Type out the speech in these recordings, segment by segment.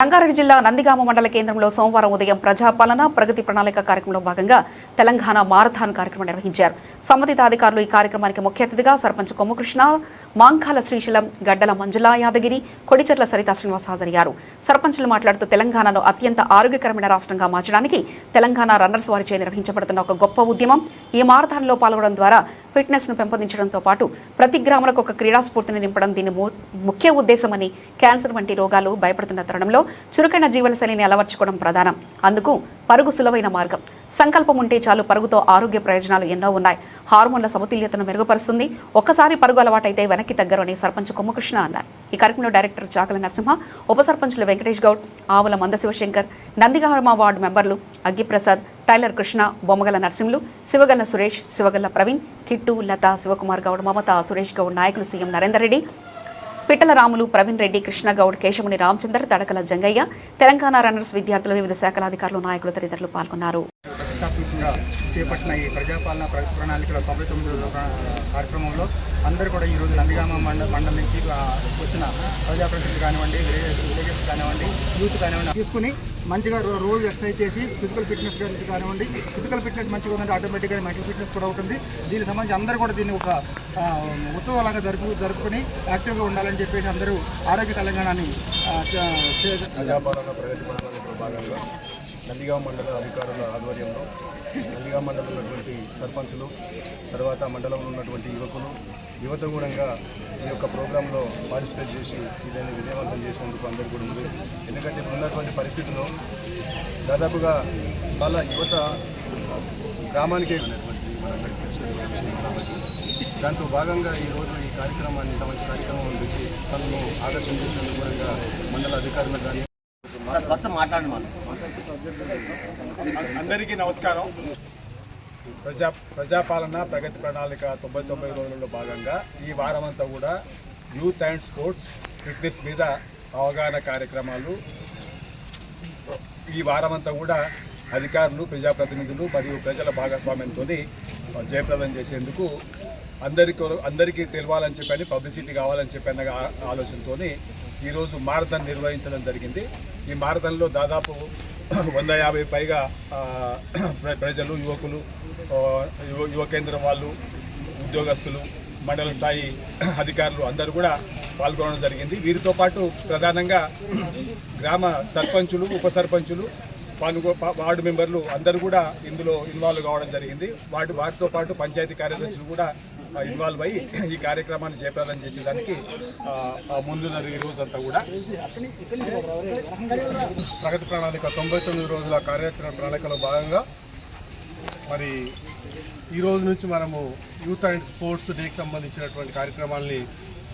రంగారెడ్డి జిల్లా నందిగామ మండల కేంద్రంలో సోమవారం ఉదయం ప్రజాపాలన ప్రగతి ప్రణాళిక కార్యక్రమంలో భాగంగా తెలంగాణ మారథాన్ కార్యక్రమం నిర్వహించారు. సంబంధిత అధికారులు ఈ కార్యక్రమానికి ముఖ్య అతిథిగా సర్పంచ్ కొమ్ముకృష్ణ, మాంకాల శ్రీశైలం, గడ్డల మంజుల యాదగిరి, కొడిచెర్ల సరితా శ్రీనివాస్ హాజరయ్యారు. సర్పంచ్లు మాట్లాడుతూ తెలంగాణను అత్యంత ఆరోగ్యకరమైన రాష్ట్రంగా మార్చడానికి తెలంగాణ రన్నర్స్ వారిచే నిర్వహించబడుతున్న ఒక గొప్ప ఉద్యమం. ఈ మారథాన్లో పాల్గొనడం ద్వారా ఫిట్నెస్ ను పెంపొందించడంతో పాటు ప్రతి గ్రామాలకు ఒక క్రీడా స్ఫూర్తిని నింపడం దీని ముఖ్య ఉద్దేశమని, క్యాన్సర్ వంటి రోగాలు భయపడుతున్న తరుణంలో చురుకైన జీవనశైలిని అలవర్చుకోవడం ప్రధానం. అందుకు పరుగు సులువైన మార్గం. సంకల్పం ఉంటే చాలు, పరుగుతో ఆరోగ్య ప్రయోజనాలు ఎన్నో ఉన్నాయి. హార్మోన్ల సమతుల్యతను మెరుగుపరుస్తుంది. ఒక్కసారి పరుగు అలవాటైతే వెనక్కి తగ్గరు అని సర్పంచ్ కొమ్ముకృష్ణ అన్నారు. ఈ కార్యక్రమంలో డైరెక్టర్ చాకల నరసింహ, ఉప సర్పంచ్లు వెంకటేష్ గౌడ్, ఆవుల మందశివశంకర్, నందిగామ వార్డు మెంబర్లు అగ్గిప్రసాద్, టైలర్ కృష్ణ, బొమ్మగల నరసింహులు, శివగల్ల సురేష్, శివగల్ల ప్రవీణ్, కిట్టు, లత, శివకుమార్ గౌడ్, మమత, సురేష్ గౌడ్, నాయకులు సీఎం నరేందర్ రెడ్డి, పిట్టల రాములు, ప్రవీణ్ రెడ్డి, కృష్ణగౌడ్, కేశముని రామచందర్, తడకల జంగయ్య, తెలంగాణ రన్నర్స్ విద్యార్థులు, వివిధ శాఖల అధికారులు, నాయకులు తదితరులు పాల్గొన్నారు. చేపట్టిన ఈ ప్రజాపాలన ప్రగతి ప్రణాళికల 99వ కార్యక్రమంలో అందరూ కూడా ఈరోజు నందిగామ మండలం నుంచి వచ్చిన ప్రజాప్రతినిధులు కానివ్వండి, విలేజెస్ కానివ్వండి, యూత్ కానివ్వండి తీసుకుని మంచిగా రోజు ఎక్సర్సైజ్ చేసి ఫిజికల్ ఫిట్నెస్ గురించి కానివ్వండి, ఫిజికల్ ఫిట్నెస్ మంచిగా ఉందంటే ఆటోమేటిక్గా మెంటల్ ఫిట్నెస్ కూడా ఉంటుంది. దీనికి సంబంధించి అందరూ కూడా దీన్ని ఒక ఉత్సవాలాగా జరుపుకొని యాక్టివ్గా ఉండాలని చెప్పేసి అందరూ ఆరోగ్య తెలంగాణని ప్రజాపాలన ప్రగతి ప్రణాళికలో భాగంగా నందిగామ మండల అధికారుల ఆధ్వర్యంలో నందిగామ మండలంలో ఉన్నటువంటి సర్పంచులు, తర్వాత మండలంలో ఉన్నటువంటి యువత కూడా ఈ యొక్క ప్రోగ్రాంలో పార్టిసిపేట్ చేసి దీన్ని విజయవంతం చేసినందుకు అందరికీ కూడా ఉంది. ఎందుకంటే ఉన్నటువంటి పరిస్థితుల్లో దాదాపుగా వాళ్ళ యువత గ్రామానికి దాంతో భాగంగా ఈరోజు ఈ కార్యక్రమాన్ని ఇంత మంచి కార్యక్రమం పెట్టి తనను ఆకర్షించేందుకు కూడా మండల అధికారులకు కానీ అందరికీ నమస్కారం. ప్రజాపాలన ప్రగతి ప్రణాళిక 99 రోజులలో భాగంగా ఈ వారమంతా కూడా యూత్ అండ్ స్పోర్ట్స్ ఫిట్నెస్ మీద అవగాహన కార్యక్రమాలు ఈ వారమంతా కూడా అధికారులు, ప్రజాప్రతినిధులు మరియు ప్రజల భాగస్వామ్యంతో జయప్రదం చేసేందుకు అందరికీ తెలవాలని చెప్పని, పబ్లిసిటీ కావాలని చెప్పిన ఆలోచనతో ఈరోజు మారథాన్ నిర్వహించడం జరిగింది. ఈ మారథాన్లో దాదాపు 150 పైగా ప్రజలు, యువకులు, యువ కేంద్రం వాళ్ళు, ఉద్యోగస్తులు, మండల స్థాయి అధికారులు అందరూ కూడా పాల్గొనడం జరిగింది. వీరితో పాటు ప్రధానంగా గ్రామ సర్పంచులు, ఉప సర్పంచులు, వార్డు మెంబర్లు అందరూ కూడా ఇందులో ఇన్వాల్వ్ కావడం జరిగింది. వాటితో పాటు పంచాయతీ కార్యదర్శులు కూడా ఇన్వాల్వ్ అయ్యి ఈ కార్యక్రమాన్ని జయప్రదం చేసేదానికి ముందున్నారు. ఈ రోజంతా కూడా ప్రగతి ప్రణాళిక 99 రోజుల కార్యాచరణ ప్రణాళికలో భాగంగా మరి ఈ రోజు నుంచి మనము యూత్ అండ్ స్పోర్ట్స్ డేకి సంబంధించినటువంటి కార్యక్రమాలని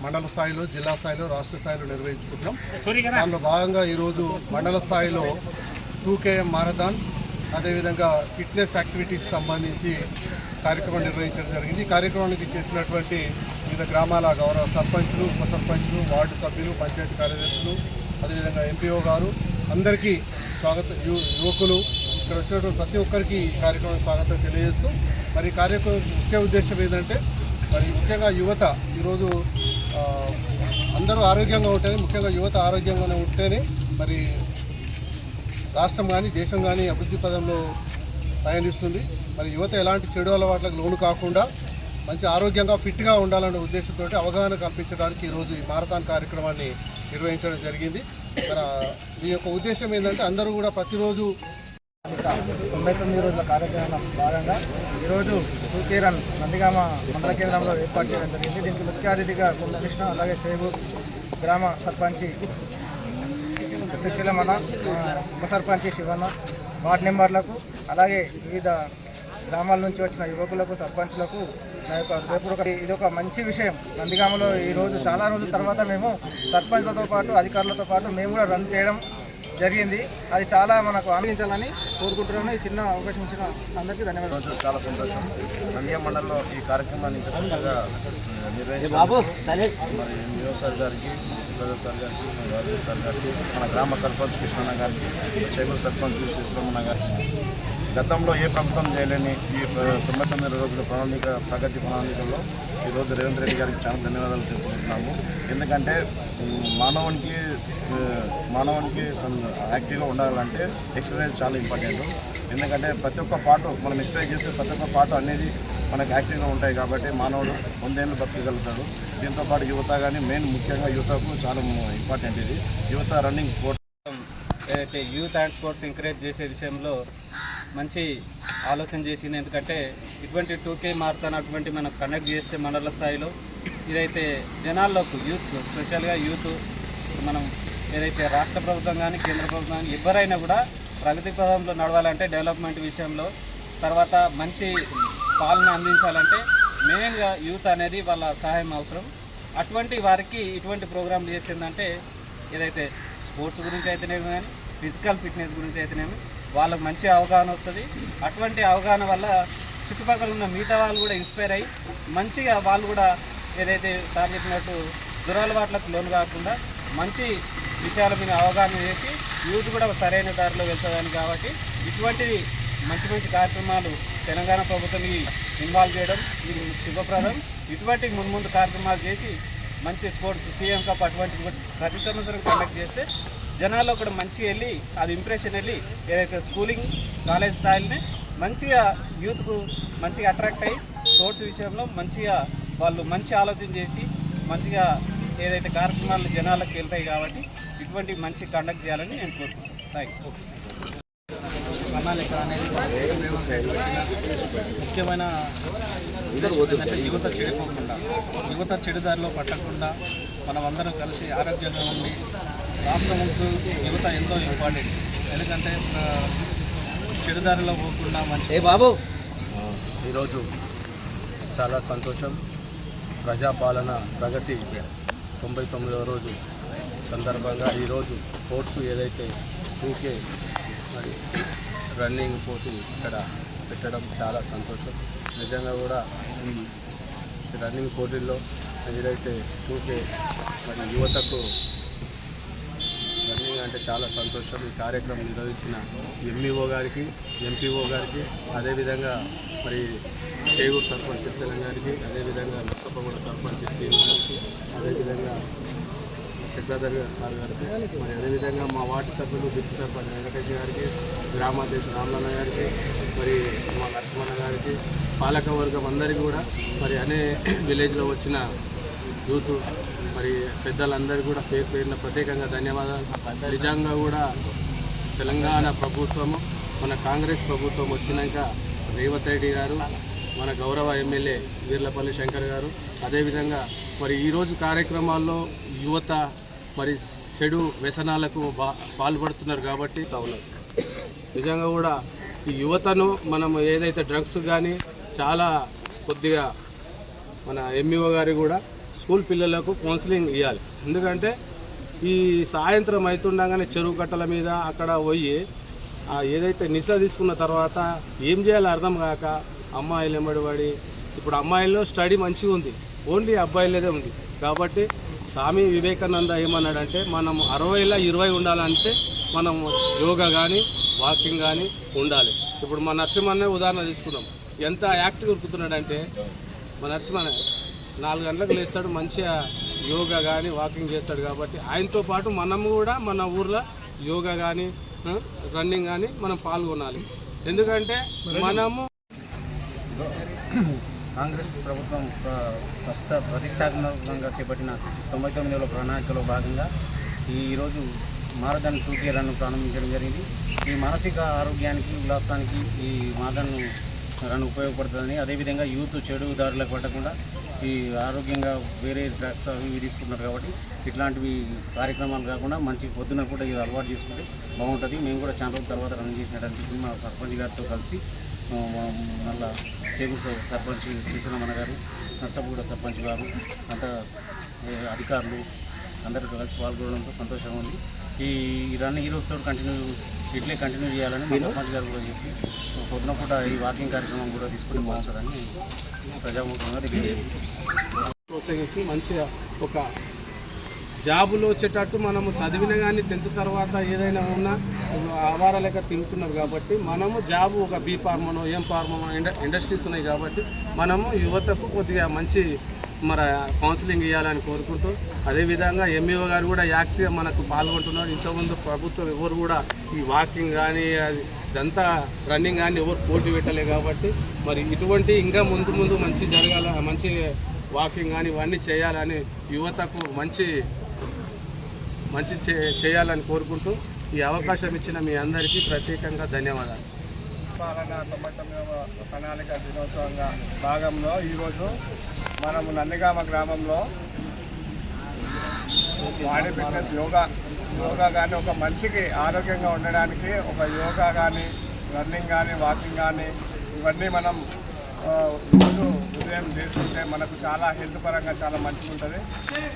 మండల స్థాయిలో, జిల్లా స్థాయిలో, రాష్ట్ర స్థాయిలో నిర్వహించుకుంటున్నాం. దానిలో భాగంగా ఈరోజు మండల స్థాయిలో 2km మారథాన్, అదేవిధంగా ఫిట్నెస్ యాక్టివిటీస్ సంబంధించి కార్యక్రమం నిర్వహించడం జరిగింది. ఈ కార్యక్రమానికి చేసినటువంటి వివిధ గ్రామాల గౌరవ సర్పంచులు, ఉప సర్పంచులు, వార్డు సభ్యులు, పంచాయతీ కార్యదర్శులు, అదేవిధంగా ఎంపీఓ గారు అందరికీ స్వాగతం. యువకులు ఇక్కడ వచ్చినటువంటి ప్రతి ఒక్కరికి ఈ కార్యక్రమం స్వాగతం తెలియజేస్తూ మరి ఈ కార్యక్రమం ముఖ్య ఉద్దేశం ఏంటంటే మరి ముఖ్యంగా యువత ఈరోజు అందరూ ఆరోగ్యంగా ఉంటేనే, ముఖ్యంగా యువత ఆరోగ్యంగానే ఉంటేనే మరి రాష్ట్రం కానీ దేశం కానీ అభివృద్ధి పదంలో పయనిస్తుంది. మరి యువత ఎలాంటి చెడు అలవాట్లకు లోను కాకుండా మంచి ఆరోగ్యంగా ఫిట్గా ఉండాలనే ఉద్దేశంతో అవగాహన కల్పించడానికి ఈరోజు ఈ మారథాన్ కార్యక్రమాన్ని నిర్వహించడం జరిగింది. మరి ఈ యొక్క ఉద్దేశం ఏంటంటే అందరూ కూడా ప్రతిరోజు 99 రోజుల కార్యాచరణ భాగంగా ఈరోజు 2K రన్ నందిగామ మండల కేంద్రంలో ఏర్పాటు చేయడం జరిగింది. దీనికి ముఖ్య అతిథిగా కొమ్ముకృష్ణ, అలాగే చేగూరు గ్రామ సర్పంచి శిక్షలమన్న, ఉప సర్పంచి శివన్న, వార్డు మెంబర్లకు, అలాగే వివిధ గ్రామాల నుంచి వచ్చిన యువకులకు, సర్పంచ్లకు నా యొక్క హృదయపూర్వక ఇది ఒక మంచి విషయం. నందిగామలో ఈరోజు చాలా రోజుల తర్వాత మేము సర్పంచ్లతో పాటు అధికారులతో పాటు మేము కూడా రన్ చేయడం జరిగింది. అది చాలా మనకు ఆనందించాలని కోరుకుంటున్నాను. ఈ చిన్న అవకాశం ఇచ్చిన అందరికీ ధన్యవాదాలు. చాలా సంతోషం. నందిగామ మండలంలో ఈ కార్యక్రమాన్ని చక్కగా నిర్వహించారు. మరి ఎంఈఓ సార్ గారికి, సూపర్వైజర్ సార్ గారికి, వార్డు సార్ గారికి, మన గ్రామ సర్పంచ్ కృష్ణన్న గారికి, చేగూరు సర్పంచ్ శ్రీశ్రమణ గారికి గతంలో ఏ ప్రభుత్వం చేయలేని ఈ 99 రోజుల ప్రగతి ప్రణాళికల్లో ఈరోజు రేవంత్ రెడ్డి గారికి చాలా ధన్యవాదాలు తెలుపుకుంటున్నాము. ఎందుకంటే మానవునికి యాక్టివ్గా ఉండాలంటే ఎక్సర్సైజ్ చాలా ఇంపార్టెంట్. ఎందుకంటే ప్రతి ఒక్క పార్ట్ మనం ఎక్సర్సైజ్ చేస్తే ప్రతి ఒక్క పార్ట్ అనేది మనకు యాక్టివ్గా ఉంటాయి కాబట్టి మానవుడు 100 ఏళ్ళు బతకగలుగుతాడు. దీంతోపాటు యువత కానీ ముఖ్యంగా యువతకు చాలా ఇంపార్టెంట్ ఇది. యువత రన్నింగ్ ఏదైతే యూత్ అండ్ స్పోర్ట్స్ ఎంకరేజ్ చేసే విషయంలో మంచి ఆలోచన చేసింది. ఎందుకంటే ఇటువంటి 2K మారథాన్ అటువంటి మనం కండక్ట్ చేస్తే మండల స్థాయిలో ఇదైతే జనాల్లోకి యూత్ స్పెషల్గా యూత్ మనం ఏదైతే రాష్ట్ర ప్రభుత్వం కానీ కేంద్ర ప్రభుత్వం కానీ ఎవరైనా కూడా ప్రగతి పదంలో నడవాలంటే డెవలప్మెంట్ విషయంలో తర్వాత మంచి పాలన అందించాలంటే మెయిన్గా యూత్ అనేది వాళ్ళ సహాయం అవసరం. అటువంటి వారికి ఇటువంటి ప్రోగ్రాంలు చేసిందంటే ఏదైతే స్పోర్ట్స్ గురించి అయితేనేమి కానీ ఫిజికల్ ఫిట్నెస్ గురించి అయితేనేమి వాళ్ళకు మంచి అవగాహన వస్తుంది. అటువంటి అవగాహన వల్ల చుట్టుపక్కల ఉన్న మిగతా వాళ్ళు కూడా ఇన్స్పైర్ అయ్యి మంచిగా వాళ్ళు కూడా ఏదైతే సార్ చెప్పినట్టు దురలవాట్లకు లోను కాకుండా మంచి విషయాల మీద అవగాహన చేసి యూత్ కూడా సరైన దారిలో వెళ్తుందని కాబట్టి ఇటువంటి మంచి మంచి కార్యక్రమాలు తెలంగాణ ప్రభుత్వం ఇన్వాల్వ్ చేయడం ఇది శుభప్రదం. ఇటువంటి ముందు కార్యక్రమాలు చేసి మంచి స్పోర్ట్స్ సీఎం కప్ అటువంటి ప్రతి సంవత్సరం కండక్ట్ చేస్తే జనాల్లో కూడా మంచిగా వెళ్ళి అది ఇంప్రెషన్ వెళ్ళి ఏదైతే స్కూలింగ్ కాలేజ్ స్థాయిని మంచిగా యూత్కు మంచిగా అట్రాక్ట్ అయ్యి స్పోర్ట్స్ విషయంలో మంచిగా వాళ్ళు మంచి ఆలోచన చేసి మంచిగా ఏదైతే కార్యక్రమాలు జనాలకు వెళ్తాయి కాబట్టి ఇటువంటి మంచి కండక్ట్ చేయాలని నేను కోరుకుంటున్నాను. థ్యాంక్స్. ప్రణాళిక అనేది ముఖ్యమైన అంటే యువత చెడిపోకుండా యువత చెడుదారిలో పట్టకుండా మనం అందరం కలిసి ఆరోగ్యంగా ఉండి రాష్ట్రంకు యువత ఎంతో ఇంపార్టెంట్. ఎందుకంటే చెడుదారిలో పోకుండా మంచి ఈరోజు చాలా సంతోషం. ప్రజాపాలన ప్రగతి 99వ రోజు సందర్భంగా ఈరోజు స్పోర్ట్స్ ఏదైతే 2K మరి రన్నింగ్ పోటీ ఇక్కడ పెట్టడం చాలా సంతోషం. నిజంగా కూడా ఈ రన్నింగ్ పోటీల్లో ఏదైతే 2K మరి యువతకు రన్నింగ్ అంటే చాలా సంతోషం. ఈ కార్యక్రమం నిర్వహించిన ఎంఈఓ గారికి, ఎంపీఓ గారికి, అదేవిధంగా మరి చేగూరు సర్పంచ్ ఎస్ఎల్ఎం గారికి, అదేవిధంగా నర్సప్పగూడ సర్పంచ్ ఎస్ఎం గారికి, అదేవిధంగా చక్రధర్ సార్ గారికి, మరి అదేవిధంగా మా వార్డు సభ్యులు డిప్యూటీ సర్పంచ్ వెంకటేష్ గారికి, గ్రామాధ్యక్షుడు రామలన్న గారికి, మరి మా లక్ష్మణ గారికి, పాలకవర్గం అందరికీ కూడా మరి అనే విలేజ్లో వచ్చిన యూత్ మరి పెద్దలందరికీ కూడా పేరున ప్రత్యేకంగా ధన్యవాదాలు. నిజంగా కూడా తెలంగాణ ప్రభుత్వము మన కాంగ్రెస్ ప్రభుత్వం వచ్చినాక రేవంత్ రెడ్డి గారు, మన గౌరవ ఎమ్మెల్యే వీర్లపల్లి శంకర్ గారు, అదేవిధంగా మరి ఈరోజు కార్యక్రమాల్లో యువత మరి చెడు వ్యసనాలకు పాల్పడుతున్నారు కాబట్టి నిజంగా కూడా ఈ యువతను మనం ఏదైతే డ్రగ్స్ కానీ చాలా కొద్దిగా మన ఎంఈఓ గారు కూడా స్కూల్ పిల్లలకు కౌన్సిలింగ్ ఇవ్వాలి. ఎందుకంటే ఈ సాయంత్రం అవుతుండగానే చెరువు కట్టల మీద అక్కడ పోయి ఏదైతే నిశ తీసుకున్న తర్వాత ఏం చేయాలో అర్థం కాక అమ్మాయిలు వెంబడి ఇప్పుడు అమ్మాయిల్లో స్టడీ మంచిగా ఉంది, ఓన్లీ అబ్బాయిలదే ఉంది. కాబట్టి స్వామి వివేకానంద ఏమన్నాడంటే మనం 60లో 20 ఉండాలంటే మనం యోగా కానీ వాకింగ్ కానీ ఉండాలి. ఇప్పుడు మా నరసింహనే ఉదాహరణ తీసుకున్నాం, ఎంత యాక్టివ్ ఉరుకుతున్నాడంటే మా నరసింహనే 4 గంటలకు లేస్తాడు, మంచిగా యోగా కానీ వాకింగ్ చేస్తాడు. కాబట్టి ఆయనతో పాటు మనము కూడా మన ఊర్లో యోగా కానీ రన్నింగ్ కానీ మనం పాల్గొనాలి. ఎందుకంటే మనము కాంగ్రెస్ ప్రభుత్వం ప్రతిష్టాత్మకంగా చేపట్టిన 99వ ప్రణాళికలో భాగంగా ఈరోజు మారథాన్ 2K రన్ ప్రారంభించడం జరిగింది. ఈ మానసిక ఆరోగ్యానికి ఉల్లాసానికి ఈ మారథాన్ రన్ ఉపయోగపడుతుందని, అదేవిధంగా యూత్ చెడు దారులకు పట్టకుండా ఈ ఆరోగ్యంగా వేరే డ్రగ్స్ అవి ఇవి తీసుకుంటున్నారు. కాబట్టి ఇట్లాంటివి కార్యక్రమాలు కాకుండా మంచి పొద్దున కూడా ఇది అలవాటు చేసుకుంటే బాగుంటుంది. మేము కూడా చాలా రోజుల తర్వాత రన్ చేసినట్టు మా సర్పంచ్ గారితో కలిసి మళ్ళా చేగూరు సర్పంచ్ శ్రీశైలమన్న గారు, నర్సప్పగూడ సర్పంచ్ గారు అంతా అధికారులు అందరితో కలిసి పాల్గొనడంతో సంతోషంగా ఉంది. ఈ రన్ ఈ రోజుతో ఇట్లే కంటిన్యూ చేయాలని మా సర్పంచ్ గారు కూడా చెప్పి పొద్దున పూట ఈ వాకింగ్ కార్యక్రమం కూడా తీసుకుంటే బాగుంటుందని ప్రజాముఖంగా దగ్గర ప్రోత్సహించి మంచిగా ఒక జాబులు వచ్చేటట్టు మనము చదివిన కానీ 10th తర్వాత ఏదైనా ఉన్నా ఆవార లెక్క తిరుగుతున్నారు కాబట్టి మనము జాబు ఒక బీ ఫార్మనో ఏం ఫార్మనో ఇండస్ట్రీస్ ఉన్నాయి కాబట్టి మనము యువతకు కొద్దిగా మంచి మరి కౌన్సిలింగ్ ఇవ్వాలని కోరుకుంటూ అదేవిధంగా ఎంఈఓ గారు కూడా యాక్టివ్గా మనకు పాల్గొంటున్నారు. ఇంతకుముందు ప్రభుత్వం ఎవరు కూడా ఈ వాకింగ్ కానీ అది ఇదంతా రన్నింగ్ కానీ ఎవరు పోటీ పెట్టలే కాబట్టి మరి ఇటువంటి ఇంకా ముందు ముందు మంచి జరగాల, మంచి వాకింగ్ కానీ ఇవన్నీ చేయాలని యువతకు మంచి చేయాలని కోరుకుంటూ ఈ అవకాశం ఇచ్చిన మీ అందరికీ ప్రత్యేకంగా ధన్యవాదాలు. పాలన 99వ ప్రణాళిక దినోత్సవంగా భాగంలో ఈరోజు మనము నందిగామ గ్రామంలో బాడీ ఫిట్నెస్ యోగా కానీ ఒక మనిషికి ఆరోగ్యంగా ఉండడానికి ఒక యోగా కానీ రన్నింగ్ కానీ వాకింగ్ కానీ ఇవన్నీ మనం రోజు ఉదయం చేసుకుంటే మనకు చాలా హెల్త్ పరంగా చాలా మంచిగా ఉంటుంది.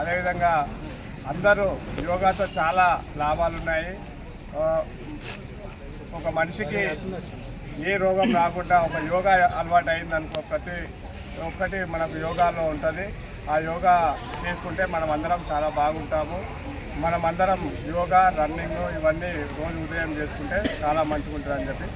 అదేవిధంగా అందరూ యోగాతో చాలా లాభాలు ఉన్నాయి. ఒక మనిషికి ఏ రోగం రాకుండా ఒక యోగా అలవాటు అయిందనుకో ప్రతి ఒక్కటి మనకు యోగాలో ఉంటుంది. ఆ యోగా చేసుకుంటే మనం అందరం చాలా బాగుంటాము. మనం అందరం యోగా రన్నింగ్ ఇవన్నీ రోజు ఉదయం చేసుకుంటే చాలా మంచిగా ఉంటుందని చెప్పి